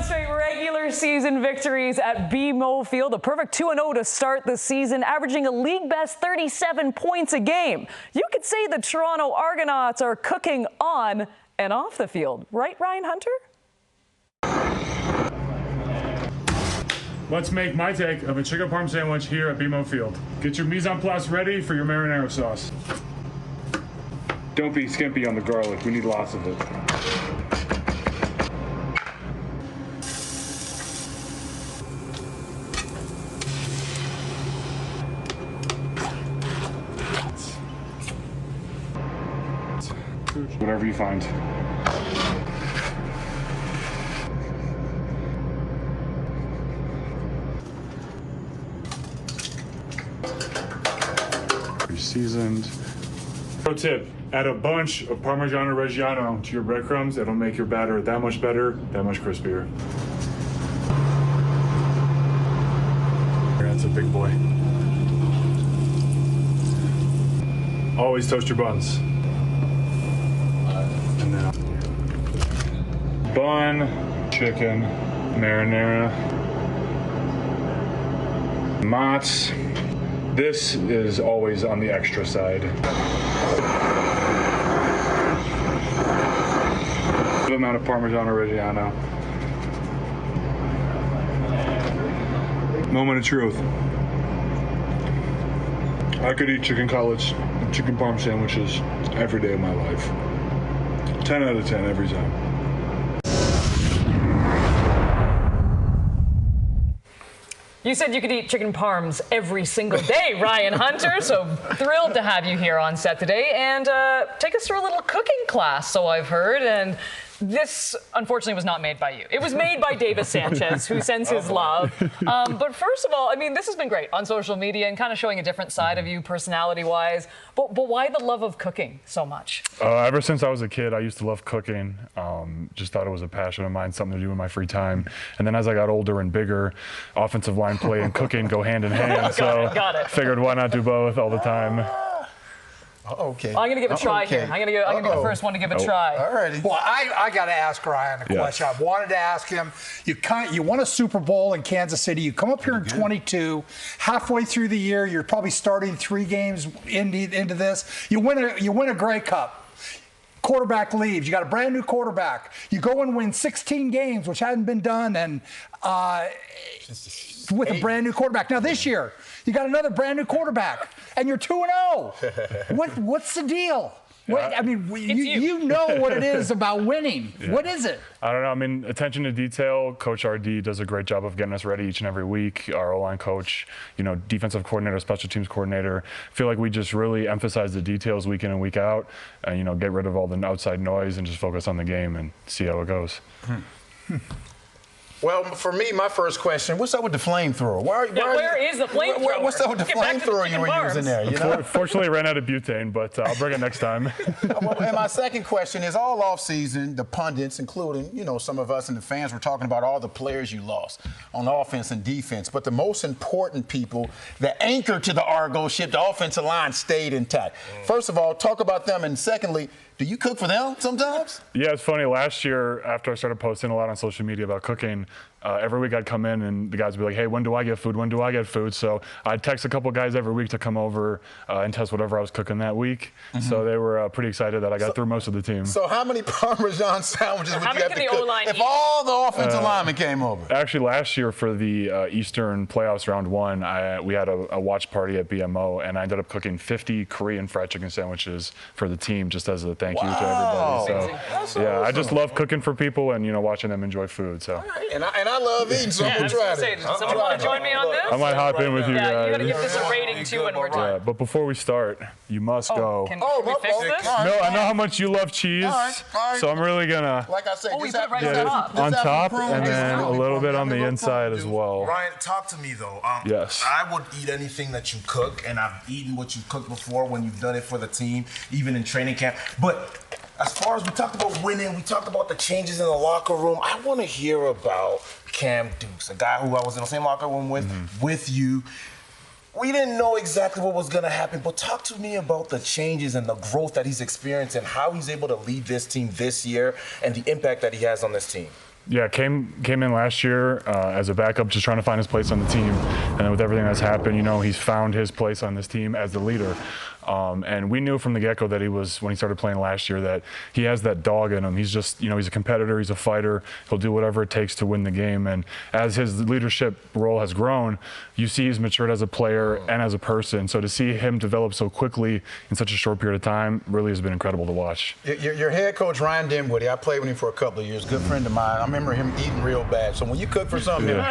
7 straight regular season victories at BMO Field. A perfect 2-0 to start the season, averaging a league-best 37 points a game. You could say the Toronto Argonauts are cooking on and off the field. Right, Ryan Hunter? Let's make my take of a chicken parm sandwich here at BMO Field. Get your mise en place ready for your marinara sauce. Don't be skimpy on the garlic. We need lots of it. Whatever you find. Pre-seasoned. Pro tip, add a bunch of Parmigiano Reggiano to your breadcrumbs. It'll make your batter that much better, that much crispier. That's a big boy. Always toast your buns. And then bun, chicken, marinara, mozz. This is always on the extra side. Good amount of Parmigiano Reggiano. Moment of truth. I could eat chicken cutlets and chicken parm sandwiches every day of my life. 10 out of 10 every time. You said you could eat chicken parms every single day, Ryan Hunter, so thrilled to have you here on set today. And take us through a little cooking class, so I've heard. And this, unfortunately, was not made by you. It was made by Davis Sanchez, who sends his love. But first of all, I mean, this has been great on social media and kind of showing a different side of you personality-wise. But why the love of cooking so much? Ever since I was a kid, I used to love cooking. Just thought it was a passion of mine, something to do in my free time. And then as I got older and bigger, offensive line play and cooking go hand in hand. Got it. Figured why not do both all the time. Okay. I'm going to give it a try here. I'm going to be the first one to give it a try. All righty. Well, I got to ask Ryan a question. I've wanted to ask him. You won a Super Bowl in Kansas City. You come up here in 22. Halfway through the year, you're probably starting 3 games into this. You win a Grey Cup. Quarterback leaves. You got a brand new quarterback. You go and win 16 games, which hadn't been done, and with a brand new quarterback. Now this year, you got another brand new quarterback, and you're 2-0. What's the deal? I mean, you know what it is about winning. Yeah. What is it? I don't know. I mean, attention to detail. Coach RD does a great job of getting us ready each and every week. Our O-line coach, defensive coordinator, special teams coordinator. I feel like we just really emphasize the details week in and week out, and get rid of all the outside noise and just focus on the game and see how it goes. Well, for me, my first question, what's up with the flamethrower? Where is the flamethrower? What's up with the flamethrower you were using there? Fortunately, I ran out of butane, but I'll bring it next time. And my second question is, all offseason, the pundits, including, some of us and the fans, were talking about all the players you lost on offense and defense. But the most important people, the anchor to the Argos ship, the offensive line, stayed intact. First of all, talk about them. And secondly, do you cook for them sometimes? Yeah, it's funny. Last year, after I started posting a lot on social media about cooking, every week I'd come in and the guys would be like, hey, when do I get food? When do I get food? So I'd text a couple guys every week to come over and test whatever I was cooking that week. So they were pretty excited that I got through most of the team. So how many Parmesan sandwiches would you have to cook if eat? all the offensive linemen came over? Actually, last year for the Eastern playoffs round 1, we had a watch party at BMO, and I ended up cooking 50 Korean fried chicken sandwiches for the team just as a thank you to everybody. So yeah, I just love cooking for people and watching them enjoy food. So. And I love eating, so I'm gonna try it. Does someone want to join me on this? I might hop in with you guys. Yeah, you gotta give this a rating too when we're done. Yeah, but before we start, you must go. Can we fix this? No, I know how much you love cheese, so I'm really gonna. Like I said, we put it right on top. On top, and then a little bit on the inside as well. Ryan, talk to me though. Yes. I would eat anything that you cook, and I've eaten what you cooked before when you've done it for the team, even in training camp. But as far as we talked about winning, we talked about the changes in the locker room. I want to hear about Cam Dukes, a guy who I was in the same locker room with you. We didn't know exactly what was going to happen, but talk to me about the changes and the growth that he's experienced and how he's able to lead this team this year and the impact that he has on this team. Yeah, came in last year as a backup, just trying to find his place on the team. And then with everything that's happened, he's found his place on this team as the leader. And we knew from the get-go that when he started playing last year, that he has that dog in him. He's just, he's a competitor, he's a fighter. He'll do whatever it takes to win the game. And as his leadership role has grown, you see he's matured as a player and as a person. So to see him develop so quickly in such a short period of time really has been incredible to watch. Your head coach, Ryan Dinwiddie, I played with him for a couple of years, good friend of mine. I remember him eating real bad. So when you cook for something,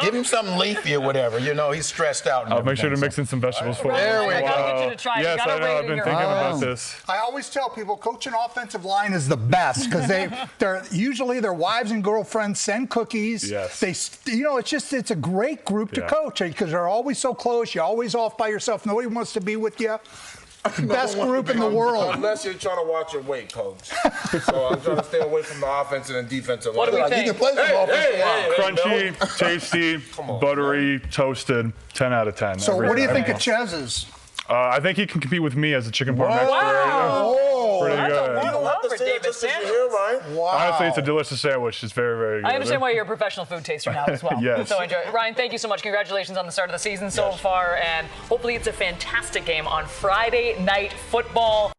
give him something leafy or whatever. He's stressed out. I'll make sure to mix in some vegetables for him. There we go. I gotta get you to try it. Yes, I know. I've been thinking about this. I always tell people coaching offensive line is the best because they're usually their wives and girlfriends send cookies. Yes. It's a great group to coach because they're always so close. You're always off by yourself. Nobody wants to be with you. Best group in the world. Unless you're trying to watch your weight, coach. So I'm trying to stay away from the offensive and defensive line. What do we think? You can play some offensive line. Crunchy, tasty, buttery, toasted, 10 out of 10. So what do you think of Chez's? I think he can compete with me as a chicken parm expert. Wow. Pretty good. You love for David Sanders. Wow. Honestly, it's a delicious sandwich. It's very, very good. I understand why you're a professional food taster now as well. Yes. So enjoy it. Ryan, thank you so much. Congratulations on the start of the season so far, and hopefully it's a fantastic game on Friday Night Football.